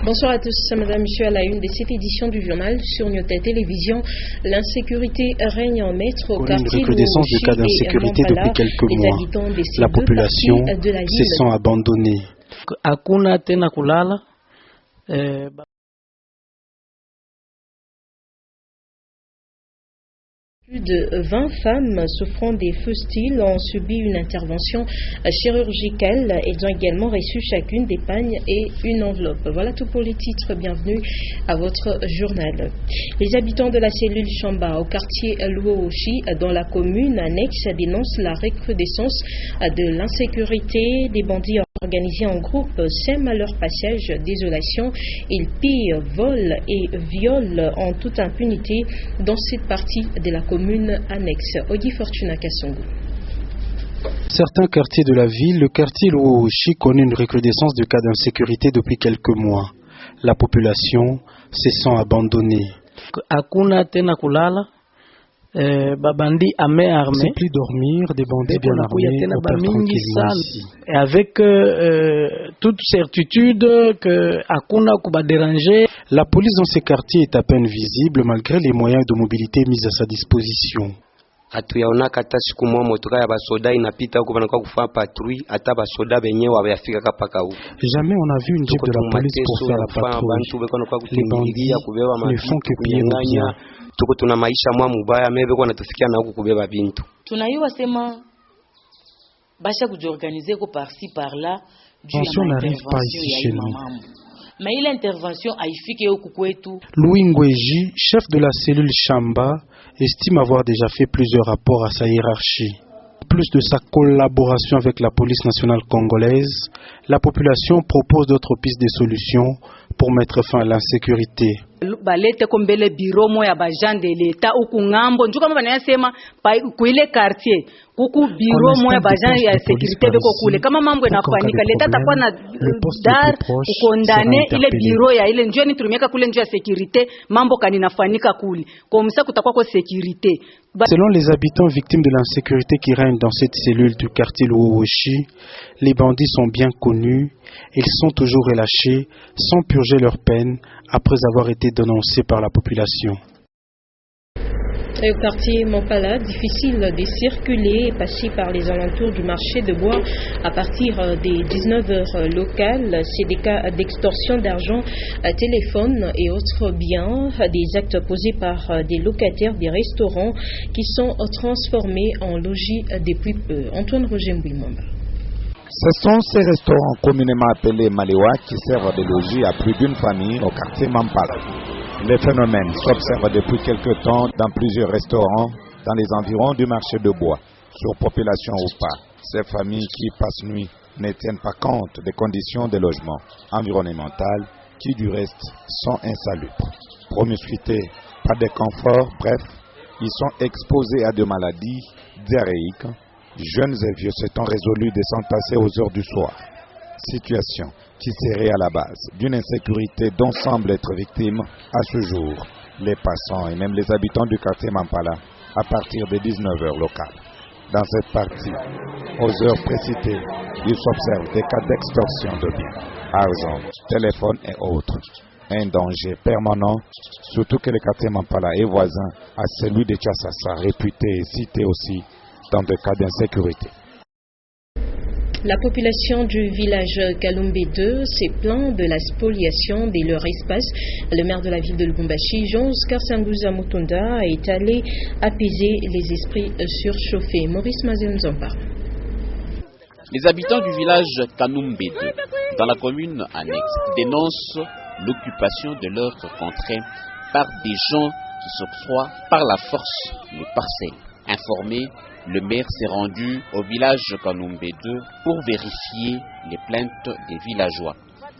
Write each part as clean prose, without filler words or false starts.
Bonsoir à tous, madame, monsieur, à la une de cette édition du journal sur Nyoté Télévision. L'insécurité règne en maître au quartier une recrudescence de cas d'insécurité depuis quelques mois. La population se sent abandonnée. Hakuna tena kulala. Plus de 20 femmes souffrant des fustules ont subi une intervention chirurgicale. Elles ont également reçu chacune des pagnes et une enveloppe. Voilà tout pour les titres. Bienvenue à votre journal. Les habitants de la cellule Chamba au quartier Luoshi dans la commune annexe dénoncent la recrudescence de l'insécurité. Des bandits organisés en groupe sèment à leur passage désolation. Ils pillent, volent et violent en toute impunité dans cette partie de la commune annexe. Odi Fortuna Kassongo. Certains quartiers de la ville, le quartier Luoshi connaît une recrudescence de cas d'insécurité depuis quelques mois. La population se sent abandonnée. Hakuna tena kulala. Babandi armés. C'est plus dormir, des bandits bien armés opèrent tranquillement ici. Et avec toute certitude que hakuna kuba déranger. La police dans ces quartiers est à peine visible malgré les moyens de mobilité mis à sa disposition. Hatuyaonaka hata siku moja motoka ya basoda inapita huko banakuwa kufanya patrouille hata basoda wenyewe wafika kapaka huko. Jamais on a vu une jeep de la police pour faire la patrouille. Les bandits ne font que piller nos biens. Tuko tuna maisha mwa mubaya mebe kwa natufikia na huko kubeba bintu. Tunaiwa sema basha kujiorganiser ko par-ci par-là. Attention n'arrive pas ici chez nous. Mais il intervention haifike huku kwetu. Louis Ngweji, chef de la cellule Chamba, estime avoir déjà fait plusieurs rapports à sa hiérarchie. Plus de sa collaboration avec la police nationale congolaise, la population propose d'autres pistes de solutions pour mettre fin à l'insécurité. Balete kombele biro moya bajan de l'État huku ngambo njuka mama nayasema kuile quartier kuku biro moya bajan ya sécurité beko kule kama mambo yanafanyika leta takuwa na dar kukondane ile biro ya ile njoo nitumika kule njoo ya sécurité mambo kaninafanyika kule comme ça kutakuwa kwa sécurité. Selon les habitants victimes de l'insécurité qui règne dans cette cellule du quartier Luoshi, les bandits sont bien connus, ils sont toujours relâchés sans purger leur peine après avoir été dénoncés par la population. Et au quartier Mampala, difficile de circuler et passer par les alentours du marché de bois à partir des 19h locales. C'est des cas d'extorsion d'argent, téléphone et autres biens, des actes posés par des locataires des restaurants qui sont transformés en logis depuis peu. Antoine Roger Mbouimamba. Ce sont ces restaurants communément appelés Malewa qui servent de logis à plus d'une famille au quartier Mampala. Les phénomènes s'observent depuis quelque temps dans plusieurs restaurants dans les environs du marché de bois, surpopulation ou pas. Ces familles qui passent nuit ne tiennent pas compte des conditions de logement environnementales qui du reste sont insalubres. Promiscuité, pas de confort, bref, ils sont exposés à des maladies diarrhéiques. Jeunes et vieux se sont résolus de s'entasser aux heures du soir. Situation qui serait à la base d'une insécurité dont semblent être victimes à ce jour les passants et même les habitants du quartier Mampala à partir de 19h locales. Dans cette partie, aux heures précitées, il s'observe des cas d'extorsion de biens, argent, téléphone et autres. Un danger permanent, surtout que le quartier Mampala est voisin à celui de Tchassassa, réputé et cité aussi dans des cas d'insécurité. La population du village Kalumbe 2 s'est plaint de la spoliation de leur espace. Le maire de la ville de Lubumbashi, Jean-Oscar Sanguza Mutunda, est allé apaiser les esprits surchauffés. Maurice Mazemzamba. Les habitants du village Kalumbe 2, dans la commune annexe, dénoncent l'occupation de leur contrée par des gens qui s'octroient par la force les parcelles. Informés, le maire s'est rendu au village Kalumbe 2 pour vérifier les plaintes des villageois.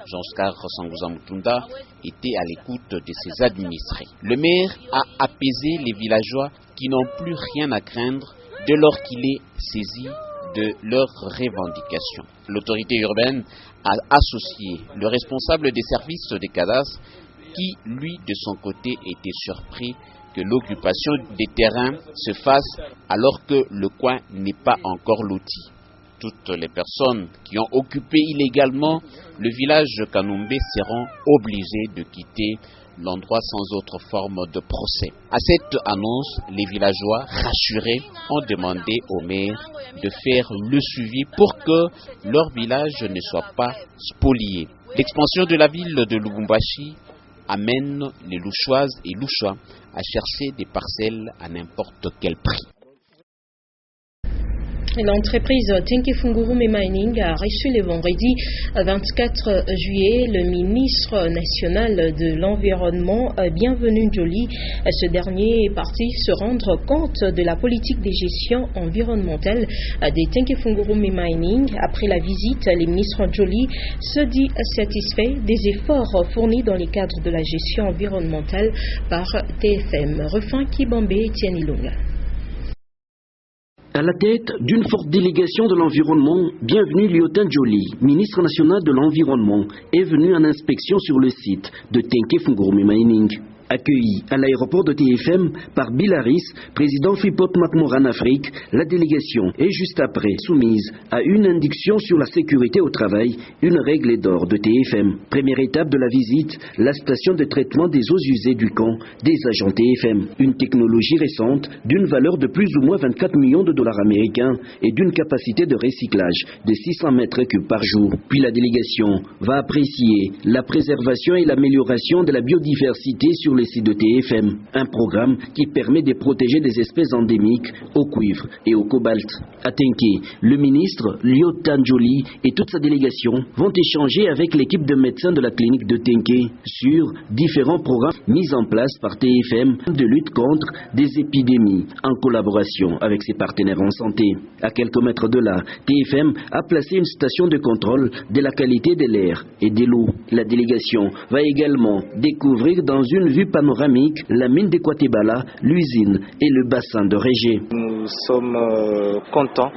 Jean-Oscar Sanguza Mutunda était à l'écoute de ses administrés. Le maire a apaisé les villageois qui n'ont plus rien à craindre dès lors qu'il est saisi de leurs revendications. L'autorité urbaine a associé le responsable des services des cadastres qui, lui, de son côté, était surpris que l'occupation des terrains se fasse alors que le coin n'est pas encore loti. Toutes les personnes qui ont occupé illégalement le village Kanumbe seront obligées de quitter l'endroit sans autre forme de procès. À cette annonce, les villageois rassurés ont demandé au maire de faire le suivi pour que leur village ne soit pas spolié. L'expansion de la ville de Lubumbashi amène les Louchoises et Louchois à chercher des parcelles à n'importe quel prix. L'entreprise Tenke Fungurume Mining a reçu le vendredi 24 juillet le ministre national de l'Environnement, Bienvenu Njoli. Ce dernier est parti se rendre compte de la politique de gestion environnementale de Tenke Fungurume Mining. Après la visite, le ministre Njoli se dit satisfait des efforts fournis dans le cadre de la gestion environnementale par TFM. Refin Kibambe et Tiani Lunga. À la tête d'une forte délégation de l'environnement, Bienvenu Lyotan Njoli, ministre national de l'Environnement, est venu en inspection sur le site de Tenke Fungurume Mining. Accueilli à l'aéroport de TFM par Bill Harris, président Freeport McMoran Afrique, la délégation est juste après soumise à une induction sur la sécurité au travail, une règle d'or de TFM. Première étape de la visite, la station de traitement des eaux usées du camp des agents TFM. Une technologie récente d'une valeur de plus ou moins 24 millions de dollars américains et d'une capacité de recyclage de 600 mètres cubes par jour. Puis la délégation va apprécier la préservation et l'amélioration de la biodiversité sur les sites de TFM, un programme qui permet de protéger des espèces endémiques au cuivre et au cobalt. À Tenke, le ministre Lyotan Njoli et toute sa délégation vont échanger avec l'équipe de médecins de la clinique de Tenke sur différents programmes mis en place par TFM de lutte contre des épidémies en collaboration avec ses partenaires en santé. À quelques mètres de là, TFM a placé une station de contrôle de la qualité de l'air et de l'eau. La délégation va également découvrir dans une vue panoramique la mine de Kwatebala, l'usine et le bassin de Régé. Nous sommes contents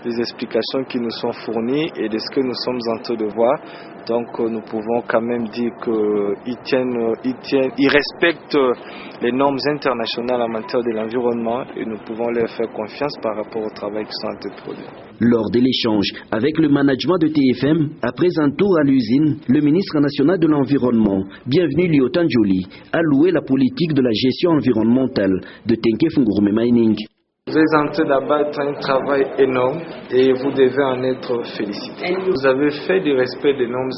des explications qui nous sont fournies et de ce que nous sommes en train de voir. Donc nous pouvons quand même dire qu'ils respectent les normes internationales en matière de l'environnement et nous pouvons leur faire confiance par rapport au travail qu'ils sont en train de produire. Lors de l'échange avec le management de TFM, après un tour à l'usine, le ministre national de l'Environnement, Bienvenu Lyotan Njoli, a loué la politique de la gestion environnementale de Tenke Fungurume Mining. Vous êtes en train d'abattre un travail énorme et vous devez en être félicité. Vous avez fait du respect des normes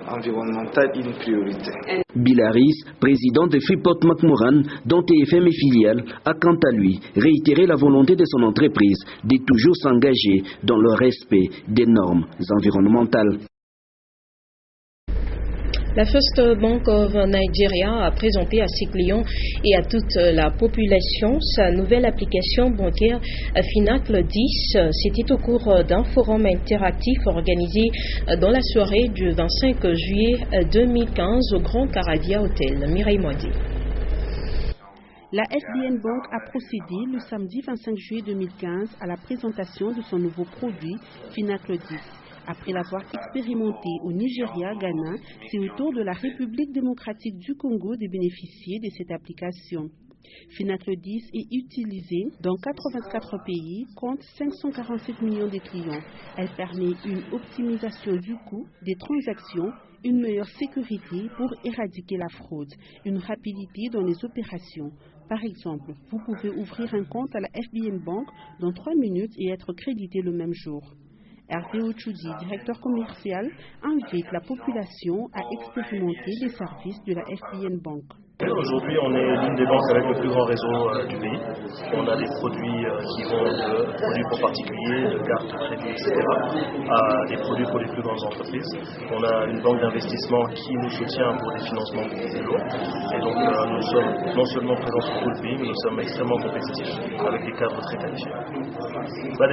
environnementales une priorité. Bill Harris, président de Freeport McMoran, dont TFM est filiale, a quant à lui réitéré la volonté de son entreprise de toujours s'engager dans le respect des normes environnementales. La First Bank of Nigeria a présenté à ses clients et à toute la population sa nouvelle application bancaire Finacle 10. C'était au cours d'un forum interactif organisé dans la soirée du 25 juillet 2015 au Grand Caradia Hotel. Mireille Moidi. La FBN Bank a procédé le samedi 25 juillet 2015 à la présentation de son nouveau produit Finacle 10. Après l'avoir expérimenté au Nigeria, Ghana, c'est au tour de la République démocratique du Congo de bénéficier de cette application. Finacle 10 est utilisée dans 84 pays, compte 547 millions de clients. Elle permet une optimisation du coût des transactions, une meilleure sécurité pour éradiquer la fraude, une rapidité dans les opérations. Par exemple, vous pouvez ouvrir un compte à la FBN Bank dans 3 minutes et être crédité le même jour. Hervé Ochoudi, directeur commercial, invite la population à expérimenter les services de la FBN Bank. Aujourd'hui, on est l'une des banques avec le plus grand réseau du pays. On a des produits qui vont de produits pour particuliers, de cartes de crédit, etc., à des produits pour les plus grandes entreprises. On a une banque d'investissement qui nous soutient pour des financements beaucoup plus lourds. Et donc, nous sommes non seulement présents sur tout le pays, mais nous sommes extrêmement compétitifs, avec des cadres très qualifiés.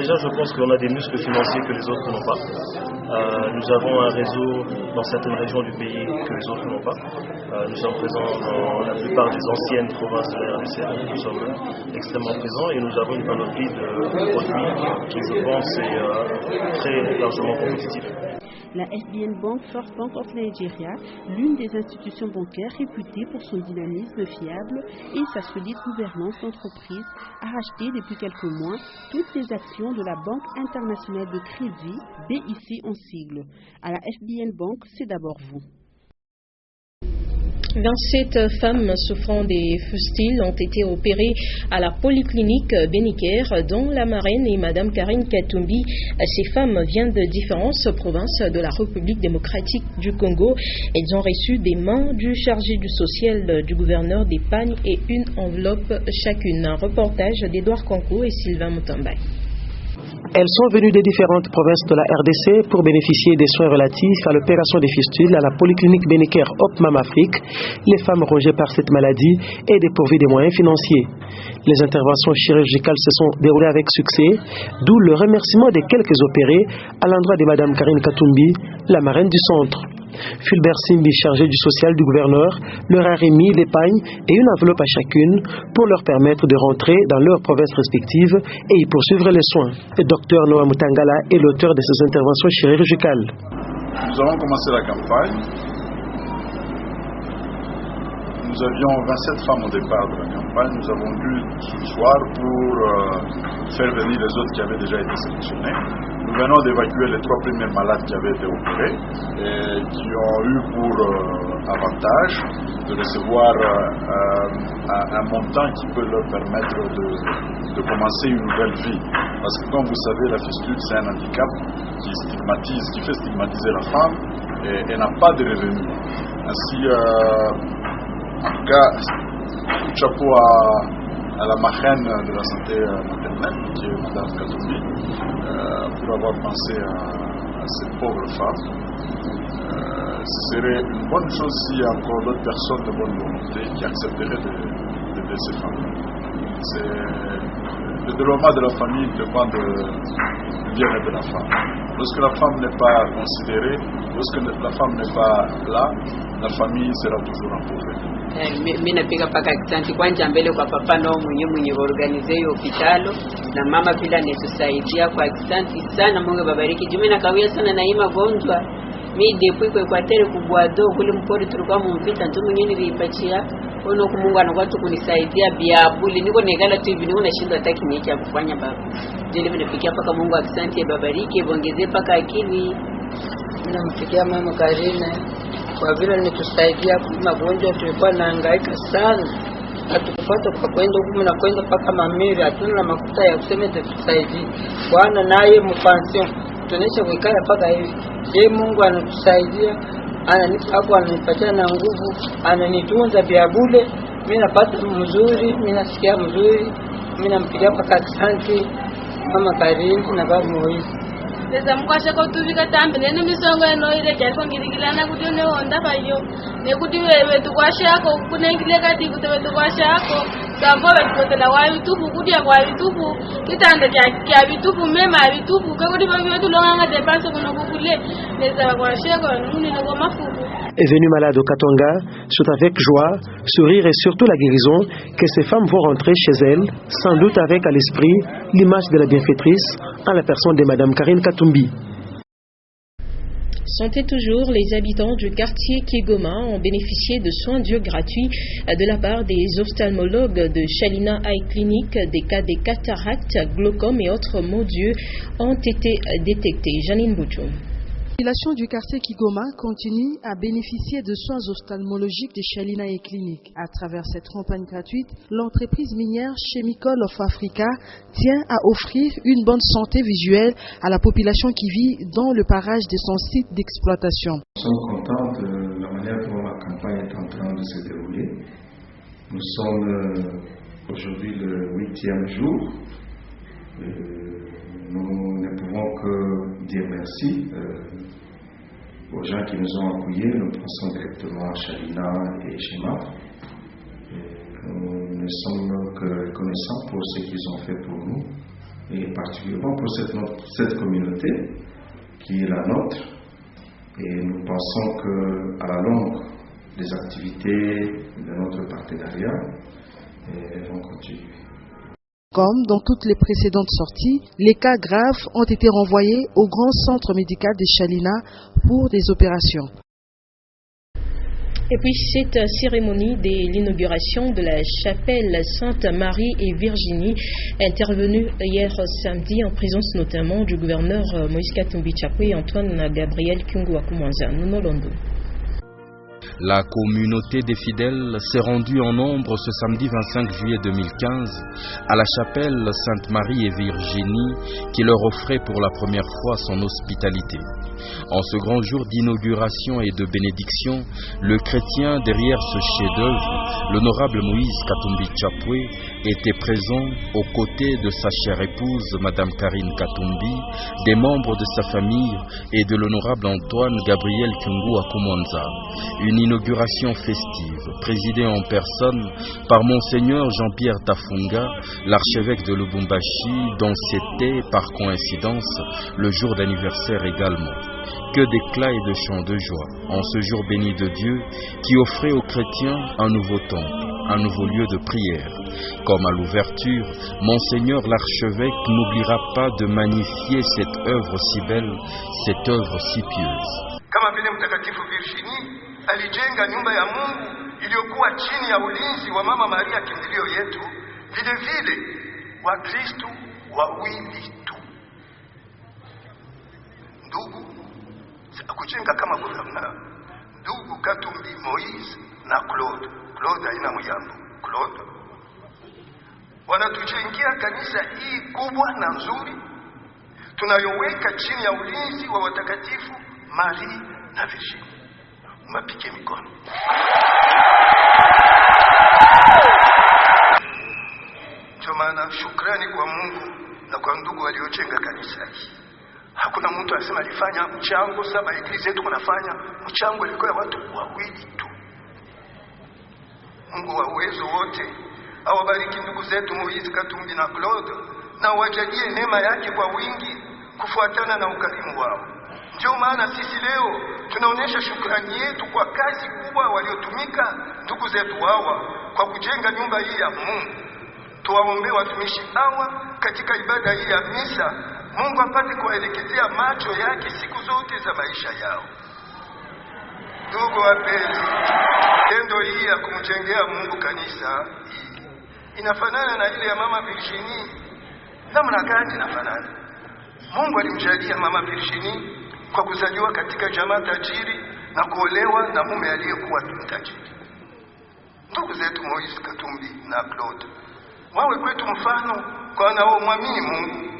Déjà, je pense qu'on a des muscles financiers que les autres n'ont pas. Nous avons un réseau dans certaines régions du pays que les autres n'ont pas. Nous sommes présents dans la plupart des anciennes provinces de la RDC. Nous sommes extrêmement présents et nous avons une panoplie de produits qui, je pense, est très largement compétitive. La FBN Bank, First Bank of Nigeria, l'une des institutions bancaires réputées pour son dynamisme fiable et sa solide gouvernance d'entreprise, a racheté depuis quelques mois toutes les actions de la Banque internationale de crédit, BIC en sigle. À la FBN Bank, c'est d'abord vous. 27 femmes souffrant des fustules ont été opérées à la polyclinique Bénicaire, dont la marraine est Madame Karine Katumbi. Ces femmes viennent de différentes provinces de la République démocratique du Congo. Elles ont reçu des mains du chargé du social du gouverneur d'Épagne et une enveloppe chacune. Un reportage d'Edouard Kanko et Sylvain Mutambay. Elles sont venues des différentes provinces de la RDC pour bénéficier des soins relatifs à l'opération des fistules à la polyclinique Bénicaire Opmam Afrique. Les femmes rongées par cette maladie et dépourvues des moyens financiers. Les interventions chirurgicales se sont déroulées avec succès, d'où le remerciement des quelques opérés à l'endroit de Mme Karine Katumbi, la marraine du centre. Fulbert Simbi, chargé du social du gouverneur, leur a remis l'épargne et une enveloppe à chacune pour leur permettre de rentrer dans leurs provinces respectives et y poursuivre les soins. Le docteur Noah Mutangala est l'auteur de ces interventions chirurgicales. Nous avons commencé la campagne. Nous avions 27 femmes au départ de la campagne. Nous avons dû ce soir pour faire venir les autres qui avaient déjà été sélectionnés. Nous venons d'évacuer les 3 premiers malades qui avaient été opérés et qui ont eu pour avantage de recevoir un montant qui peut leur permettre de commencer une nouvelle vie. Parce que comme vous savez, la fistule c'est un handicap qui fait stigmatiser la femme et elle n'a pas de revenus. Ainsi, en tout cas, coup de chapeau à la marraine de la santé maternelle, qui est Mme Katumbi, pour avoir pensé à ces pauvres femmes. Ce serait une bonne chose s'il y a encore d'autres personnes de bonne volonté qui accepteraient d'aider ces femmes. Le développement de la famille dépend du bien-être de la femme. Lorsque la femme n'est pas considérée, lorsque la femme n'est pas là, la famille sera toujours empauvrée. Mimi napiga paka kisanti kwanja mbele kwa papa nao mwenye organize hiyo hospitalo na mama pila anatusaidia kwa kisanti sana. Mungu babariki. Jumi na kawia sana na hii magonjwa. Mimi depuis kwa Equateur kubwado kule mpori tulikuwa mumpita ndio mwingine nilipachia. Ono Mungu anakuwa tu kunisaidia biabuli. Niko negala tu hivi niko nashinda hata kinyi cha kufanya baba. Ndio mimi napigia paka Mungu akisanti babariki, ongezee paka akili. Mimi nampigia mama Karine kwa vile nitusaidia kwa magonjwa tulikuwa nahangaika sana. Hatukupata kwa kwenda huko na kwenda paka Mamiri, hatuna makuta ya kusema tusaidie. Bwana naye mpension tunaisha kuikala paka hivi. Je, Mungu anatusaidia, ananipa hapo, ananipatia na nguvu, ananitunza vya bure. Mimi napata mzuri, mimi nasikia mzuri. Mimi nampigia paka asante mama Karine na baba Moizi. Desa mkwasha ko tuvika tambe nene misongo eno ile kyako ngirigilana kuti ne onda bayo ne kuti wewe tukwasha yako kunengile kati kuti wewe tukwasha yako savowe tukotela wa bitufu kuti ya kwa bitufu kitanda kya bitufu mema bitufu ko kuti bayo tulonga depense kuno kukule desa kwasha ko nuni ne ko mafuku. Venus malades au Katanga, sont avec joie, sourire et surtout la guérison que ces femmes vont rentrer chez elles, sans doute avec à l'esprit l'image de la bienfaitrice en la personne de Madame Karine Katumbi. Santé toujours, les habitants du quartier Kigoma ont bénéficié de soins durs gratuits de la part des ophtalmologues de Shalina Eye Clinic. Des cas de cataractes, glaucome et autres maux d'yeux ont été détectés. Janine Bouchou. La population du quartier Kigoma continue à bénéficier de soins ophtalmologiques de Shalina Eye Clinic. À travers cette campagne gratuite, l'entreprise minière Chemical of Africa tient à offrir une bonne santé visuelle à la population qui vit dans le parage de son site d'exploitation. Nous sommes contents de la manière dont la campagne est en train de se dérouler. Nous sommes aujourd'hui le 8e jour. Nous ne pouvons que dire merci aux gens qui nous ont accueillis. Nous pensons directement à Shalina et Shema. Nous ne sommes que reconnaissants pour ce qu'ils ont fait pour nous et particulièrement pour cette communauté qui est la nôtre. Et nous pensons qu'à la longue, les activités de notre partenariat vont continuer. Comme dans toutes les précédentes sorties, les cas graves ont été renvoyés au grand centre médical des Chalina pour des opérations. Et puis cette cérémonie de l'inauguration de la chapelle Sainte-Marie et Virginie, intervenue hier samedi en présence notamment du gouverneur Moïse Katumbi Chapwe et Antoine Gabriel Kyungu-Wakumanza. La communauté des fidèles s'est rendue en nombre ce samedi 25 juillet 2015 à la chapelle Sainte-Marie et Virginie qui leur offrait pour la première fois son hospitalité. En ce grand jour d'inauguration et de bénédiction, le chrétien derrière ce chef-d'œuvre, l'honorable Moïse Katumbi Chapwe, était présent aux côtés de sa chère épouse, Madame Karine Katumbi, des membres de sa famille et de l'honorable Antoine Gabriel Kyungu-Wakumanza. Une inauguration festive, présidée en personne par Monseigneur Jean-Pierre Tafunga, l'archevêque de Lubumbashi, dont c'était, par coïncidence, le jour d'anniversaire également. Que d'éclats et de chants de joie en ce jour béni de Dieu qui offrait aux chrétiens un nouveau temple, un nouveau lieu de prière. Comme à l'ouverture, Monseigneur l'archevêque n'oubliera pas de magnifier cette œuvre si belle, cette œuvre si pieuse. Kama vile mtakatifu Virginie alijenga nyumba ya Mungu iliyokuwa chini ya ulinzi wa Mama Maria kimbilio yetu, vile vile wa Kristo wawili tu. Ndugu akujenga kama guverneur, ndugu Katumbi Moïse na Claude haina muyambo, Claude wanatujengia kanisa hii kubwa na nzuri tunayoweka chini ya ulinzi wa watakatifu Marie na Virginie. Mapike mikono. Chomana shukrani kwa Mungu na kwa ndugu waliojenga kanisa hii. Hakuna mtu anasema alifanya mchango, saba eglise yetu kunafanya mchango, ilikuwa ya watu wawili tu. Mungu wa uwezo wote awabariki ndugu zetu Moïse Katumbi na Claude na wajalie neema yake kwa wingi kufuatana na ukarimu wao. Ndio maana sisi leo tunaonyesha shukrani yetu kwa kazi kubwa waliotumika ndugu zetu hawa kwa kujenga nyumba hii ya Mungu. Tuwaombee watumishi hawa katika ibada hii ya misa, Mungu apate kuwaelekezea macho yake siku zote za maisha yao. Ndugu wapenzi, tendo hii ya kumjengea Mungu kanisa hii inafanana na ile ya Mama Virginie. Namna gani inafanana? Mungu alimjalia Mama Virginie kwa kuzaliwa katika jamaa tajiri na kuolewa na mume aliyekuwa tajiri. Ndugu zetu Moïse Katumbi na Claude wawe kwetu mfano kwa wanaomwamini Mungu.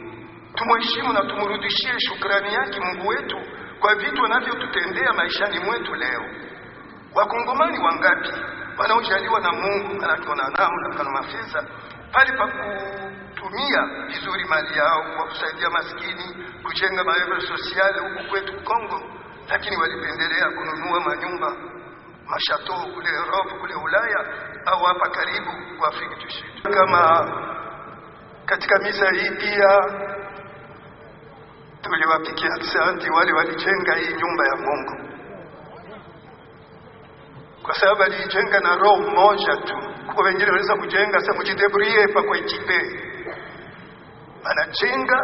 Tumheshimu na tumrudishie shukrani yake Mungu wetu kwa vitu anavyotutendea maishani mwetu leo. Wakongomani wangapi wanaojaliwa na Mungu anakiona namna kana mafesa pale pa kutumia vizuri mali yao kwa kusaidia maskini, kujenga maeneo sosiale huku kwetu Kongo, lakini walipendelea kununua manyumba mashato kule Europe, kule Ulaya au hapa karibu kwa Afrika Kusini. Kama katika misa hii pia tuliwapikia asante wale walijenga hii nyumba ya Mungu, kwa sababu alijenga na roho moja tu. Kwa wengine wanaweza kujenga sasa mujidebrie pa kwa ekipe, banajenga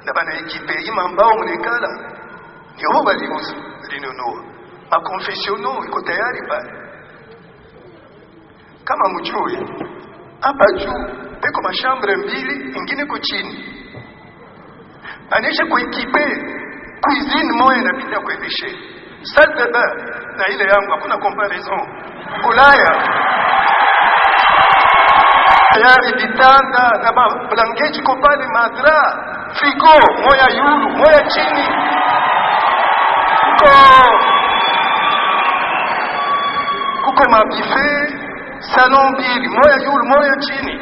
na bana ekipe ima ambao mnekala ni wao waliuza linunua makonfessional iko tayari pale. Kama mjui hapa juu peko mashambre mbili, ingine ko chini, anisha kwa ekipe cuisine moja inapita kwa bishe salle de bain na ile yangu hakuna comparaison. Ulaya tayari vitanda na blanketi ko pale, madra, frigo moya yulu moya chini, kuko mabife salon mbili moya yulu moya chini,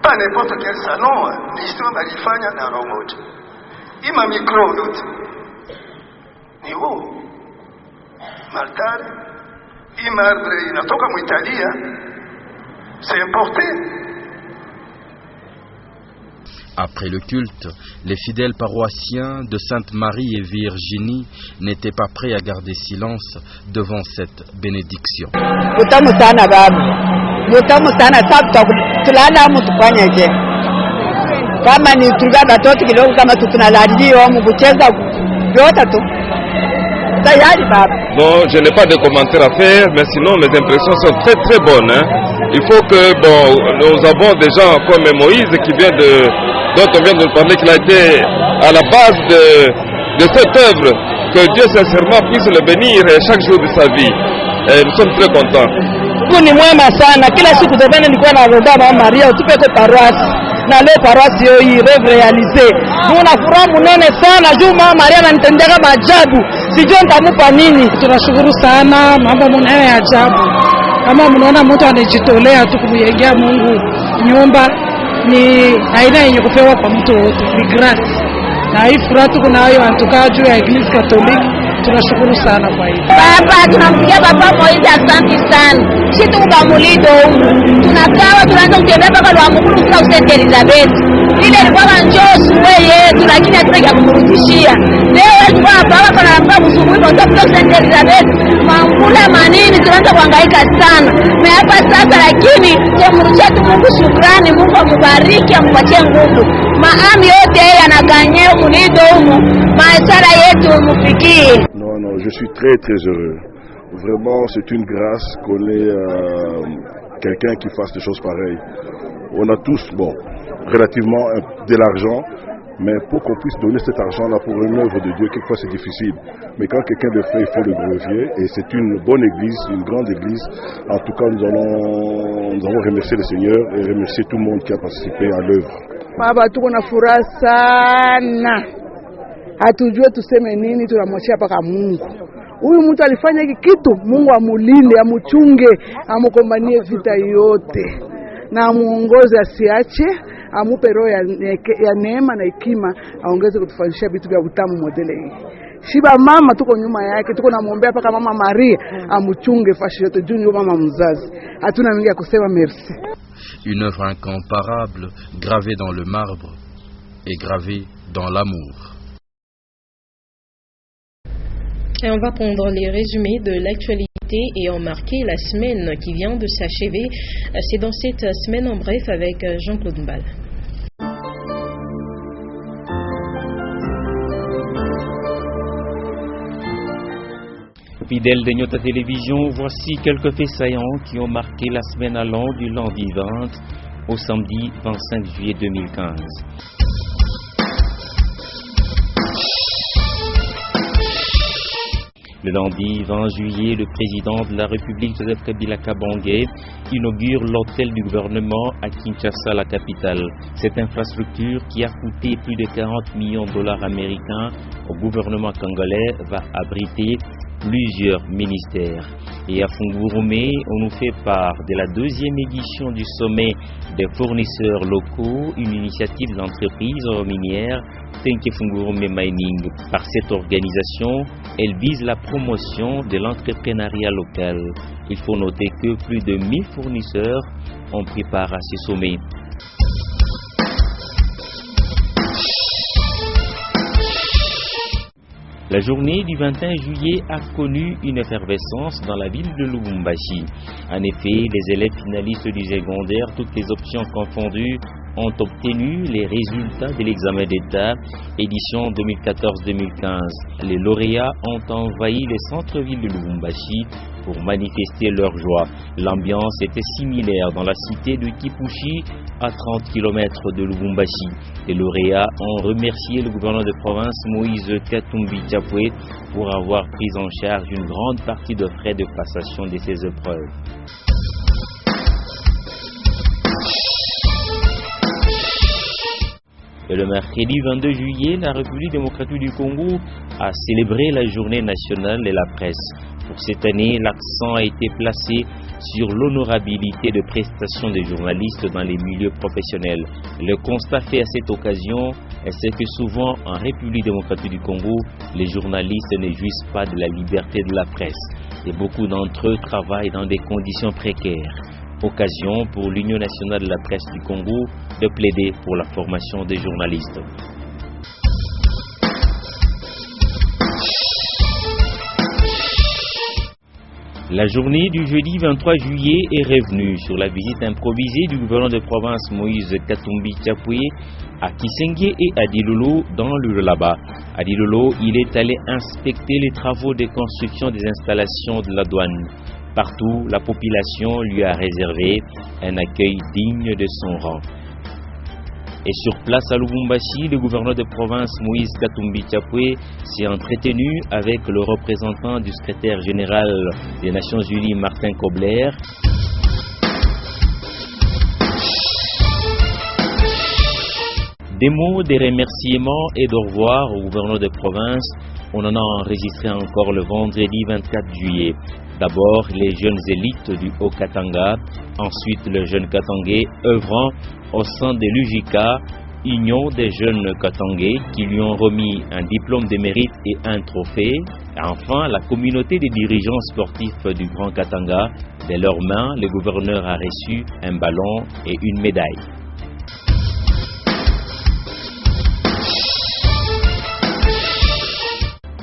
pa n'importe quel salon ni histoire balifanya na roho moja. Ima mikro yote ni huo maltare, ima marbre inatoka mu Italia, c'est importé. Après le culte, les fidèles paroissiens de Sainte-Marie et Virginie n'étaient pas prêts à garder silence devant cette bénédiction. Mutamu sana sababu tulala mtu kufanya je. Kama ni tulala watoto kidogo kama tunalalia mu kucheza yote tu. Bon, je n'ai pas de commentaires à faire, mais sinon mes impressions sont très très bonnes. Hein. Il faut que, bon, nous avons des gens comme Moïse dont on vient de nous parler, qu'il a été à la base de cette œuvre, que Dieu sincèrement puisse le bénir chaque jour de sa vie. Et nous sommes très contents. Ni mwema sana, kila siku zamani nilikuwa naomba Mama Maria utupe kwa paroisse. Na leo paroisse hiyo irealize. Tuna furaha munene sana juu Mama Maria ananitendea maajabu. Sijui nitamupa nini. Tunashukuru sana, mambo munene ya ajabu. Kama mnaona mtu anajitolea tu kumjengea Mungu nyumba, ni aina yenye kupewa kwa mtu wote, ni grace. Na hii furaha tuko nayo antukaa juu ya Eglise Katoliki. Tunashukuru sana kwa hiyo. Baba, tunampigia Baba Moizi asante sana. Sisi tuko kwa mulido huko. Tunakawa tunaanza kutembea mpaka lwa mkuru kwa Saint Elizabeth. Ile ilikuwa njoo suwe yetu lakini hatutaki kumrudishia. Leo tulikuwa hapa tunaamka msubuhi kwa Saint Elizabeth. Mangula manini tunaanza kuhangaika sana. Na hapa sasa lakini tumrudishia tu Mungu shukrani, Mungu ambariki, ampatie nguvu. Maami yote yanaganyea mulido huko. Maisara yetu mufikie. Non, je suis très très heureux. Vraiment, c'est une grâce qu'on ait quelqu'un qui fasse des choses pareilles. On a tous, bon, relativement de l'argent, mais pour qu'on puisse donner cet argent-là pour une œuvre de Dieu, quelquefois c'est difficile. Mais quand quelqu'un le fait, il faut le brevier. Et c'est une bonne église, une grande église. En tout cas, nous allons remercier le Seigneur et remercier tout le monde qui a participé à l'œuvre. Baba, tuko na furaha sana. Hatujue tuseme nini, tunamwachia paka Mungu. Huyu mtu alifanya hiki kitu, Mungu amulinde, amuchunge, amukombanie vita yote. Na amuongoze asiache, amupe roho ya neema na hekima, aongeze kutufanyisha vitu vya utamu modele hii. Shiba mama tuko nyuma yake, tuko namuombea paka Mama Maria amuchunge fashi yote juu mama mzazi. Hatuna mengi ya kusema, merci. Une œuvre incomparable, gravée dans le marbre et gravée dans l'amour. Et on va prendre les résumés de l'actualité et en marquer la semaine qui vient de s'achever. C'est dans cette semaine en bref avec Jean-Claude Mbal. Fidèles de Nyota Télévision, voici quelques faits saillants qui ont marqué la semaine allant du lundi 20 au samedi 25 juillet 2015. Le lundi 20 juillet, le président de la République, Joseph Kabila Kabange, inaugure l'hôtel du gouvernement à Kinshasa, la capitale. Cette infrastructure, qui a coûté plus de 40 millions de dollars américains au gouvernement congolais, va abriter plusieurs ministères. Et à Fungurume, on nous fait part de la deuxième édition du sommet des fournisseurs locaux, une initiative de l'entreprise minière Tenke Fungurume Mining. Par cette organisation, elle vise la promotion de l'entrepreneuriat local. Il faut noter que plus de 1000 fournisseurs ont pris part à ce sommet. La journée du 21 juillet a connu une effervescence dans la ville de Lubumbashi. En effet, les élèves finalistes du secondaire, toutes les options confondues, ont obtenu les résultats de l'examen d'État édition 2014-2015. Les lauréats ont envahi les centres-villes de Lubumbashi pour manifester leur joie. L'ambiance était similaire dans la cité de Kipushi, à 30 km de Lubumbashi. Les lauréats ont remercié le gouverneur de province Moïse Katumbi Chapwe pour avoir pris en charge une grande partie de frais de passation de ces épreuves. Et le mercredi 22 juillet, la République démocratique du Congo a célébré la journée nationale de la presse. Pour cette année, l'accent a été placé sur l'honorabilité de prestations des journalistes dans les milieux professionnels. Le constat fait à cette occasion, c'est que souvent en République démocratique du Congo, les journalistes ne jouissent pas de la liberté de la presse et beaucoup d'entre eux travaillent dans des conditions précaires. Occasion pour l'Union nationale de la presse du Congo de plaider pour la formation des journalistes. La journée du jeudi 23 juillet est revenue sur la visite improvisée du gouverneur de province Moïse Katumbi Tchapoué à Kisenge et à Dilolo dans le Lualaba. À Dilolo, il est allé inspecter les travaux de construction des installations de la douane. Partout, la population lui a réservé un accueil digne de son rang. Et sur place à Lubumbashi, le gouverneur de province Moïse Katumbi Tchapoué s'est entretenu avec le représentant du secrétaire général des Nations Unies, Martin Kobler. Des mots de remerciements et d'au revoir au gouverneur de province, on en a enregistré encore le vendredi 24 juillet. D'abord les jeunes élites du Haut-Katanga, ensuite le jeune Katangais œuvrant au sein de l'UJICA, Union des jeunes Katangais, qui lui ont remis un diplôme de mérite et un trophée. Et enfin, la communauté des dirigeants sportifs du Grand Katanga, de leurs mains, le gouverneur a reçu un ballon et une médaille.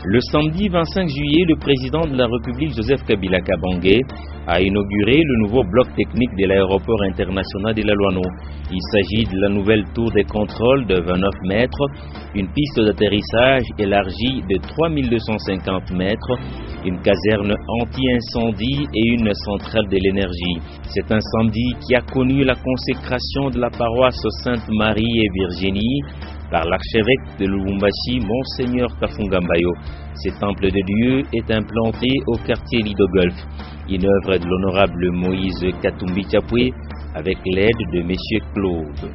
Le samedi 25 juillet, le président de la République, Joseph Kabila Kabange, a inauguré le nouveau bloc technique de l'aéroport international de la Luano. Il s'agit de la nouvelle tour de contrôle de 29 mètres, une piste d'atterrissage élargie de 3250 mètres, une caserne anti-incendie et une centrale de l'énergie. C'est un samedi qui a connu la consécration de la paroisse Sainte-Marie et Virginie par l'archevêque de Lubumbashi, Monseigneur Kafungambayo. Ce temple de Dieu est implanté au quartier Lido-Golf, une œuvre de l'honorable Moïse Katumbi Tchapoué avec l'aide de M. Claude.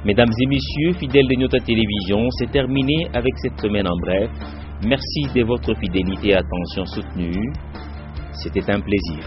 Mesdames et messieurs, fidèles de Nyota Télévision, c'est terminé avec cette semaine en bref. Merci de votre fidélité et attention soutenue. C'était un plaisir.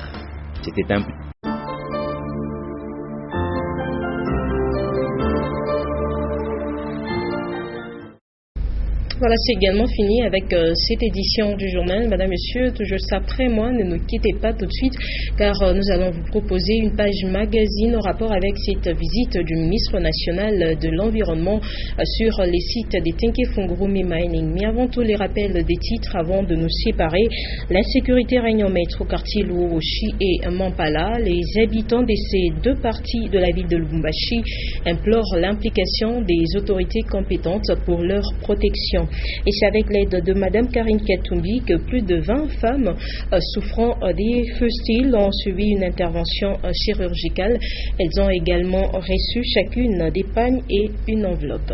Voilà, c'est également fini avec cette édition du journal. Madame, Monsieur, toujours après moi, ne nous quittez pas tout de suite, car nous allons vous proposer une page magazine en rapport avec cette visite du ministre national de l'Environnement sur les sites des Tenke Fungurume Mining. Mais avant tout, les rappels des titres avant de nous séparer. L'insécurité règne en maître au quartier Luoshi et Mampala. Les habitants de ces deux parties de la ville de Lubumbashi implorent l'implication des autorités compétentes pour leur protection. Et c'est avec l'aide de Madame Karine Katumbi que plus de 20 femmes souffrant des fustiles ont suivi une intervention chirurgicale. Elles ont également reçu chacune des pagnes et une enveloppe.